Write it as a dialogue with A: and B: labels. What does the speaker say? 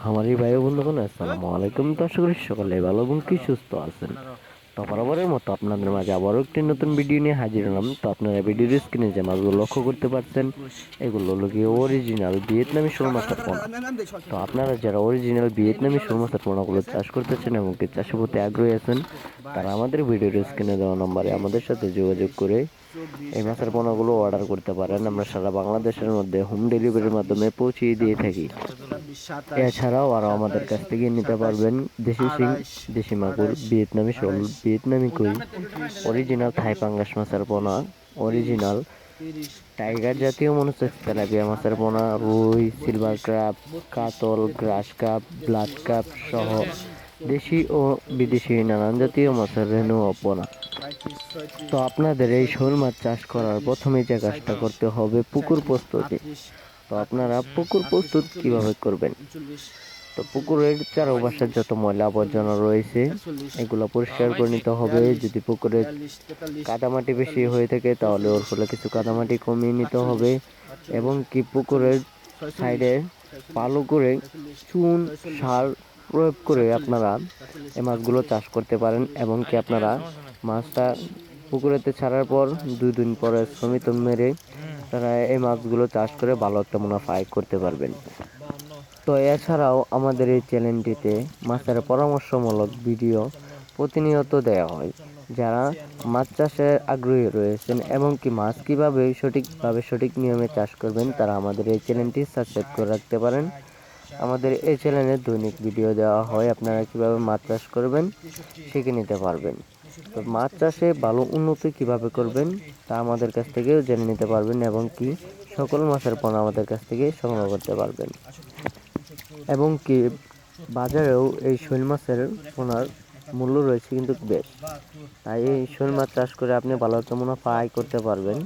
A: খামারি ভাই ও বন্ধুগণ আসসালামু আলাইকুম। তো আশা করি সকালে ভালো এবং কি সুস্থ আছেন। তো বরাবরের মতো আপনাদের মাঝে আবারও একটি নতুন ভিডিও নিয়ে হাজির হলাম। তো আপনারা ভিডিওর স্ক্রিনে যে মাছগুলো লক্ষ্য করতে পারছেন, এগুলো হলো গিয়ে অরিজিনাল ভিয়েতনামি শোল মাছের পোনা। তো আপনারা যারা অরিজিনাল ভিয়েতনামি শোল মাছের পোনাগুলো চাষ করতেছেন এবং কি চাষের প্রতি আগ্রহী আছেন, তারা আমাদের ভিডিওর স্ক্রিনে দেওয়া নম্বরে আমাদের সাথে যোগাযোগ করে এই মাছের পোনাগুলো অর্ডার করতে পারেন। আমরা সারা বাংলাদেশের মধ্যে হোম ডেলিভারির মাধ্যমে পৌঁছিয়ে দিয়ে থাকি। এছাড়াও আরো আমাদের কাছ থেকে নিতে পারবেন দেশি শিং, দেশি মাগুর, ভিয়েতনামি শোল, ভিয়েতনামি কই, অরিজিনাল থাই পাঙ্গাস মাছের পোনা, অরিজিনাল টাইগার জাতীয় মনোসেক্স তেলাপিয়া মাছের পোনা, রুই, সিলভার ক্র্যাব, কাতল, গ্রাস কাপ, ব্লাড কাপ সহ দেশি ও বিদেশি নানান জাতীয় মাছের রেণু ও পোনা। তো আপনাদের এই শোল মাছ চাষ করার প্রথমে যে কাজটা করতে হবে পুকুর প্রস্তুতি। তো আপনারা পুকুর প্রস্তুত কিভাবে করবেন? তো পুকুরের চারপাশে যত ময়লা আবর্জনা রয়েছে এগুলো পরিষ্কার করে নিতে হবে। যদি পুকুরে কাদামাটি বেশি হয়ে থাকে তাহলে ওর ফলে কিছু কাদামাটি কমিয়ে নিতে হবে, এবং কি পুকুরের সাইডে ভালো করে চুন সার প্রয়োগ করে আপনারা এই মাছগুলো চাষ করতে পারেন। এবং কি আপনারা মাছটা পুকুরেতে ছাড়ার পর 2 দিন পরে শ্রমিক মেরে তারা এই মাছগুলো চাষ করে ভালো একটা মুনাফা আয় করতে পারবেন। তো এছাড়াও আমাদের এই চ্যানেলটিতে মাছের পরামর্শমূলক ভিডিও প্রতিনিয়ত দেওয়া হয়। যারা মাছ চাষে আগ্রহী রয়েছেন এবং কি মাছ কীভাবে সঠিকভাবে সঠিক নিয়মে চাষ করবেন, তারা আমাদের এই চ্যানেলটি সাবস্ক্রাইব করে রাখতে পারেন। আমাদের এই চ্যানেলে দৈনিক ভিডিও দেওয়া হয়, আপনারা কিভাবে মাছ চাষ করবেন শিখে নিতে পারবেন। তো মাছ চাষে ভালো উন্নতি কিভাবে করবেন তা আমাদের কাছ থেকেও জেনে নিতে পারবেন, এবং কি সকল মাছের পোনা আমাদের কাছ থেকে সংগ্রহ করতে পারবেন। এবং কি বাজারেও এই শৈল মাছের পোনার মূল্য রয়েছে কিন্তু বেশ, তাই এই শৈল মাছ চাষ করে আপনি ভালো একটা মুনাফা আয় করতে পারবেন।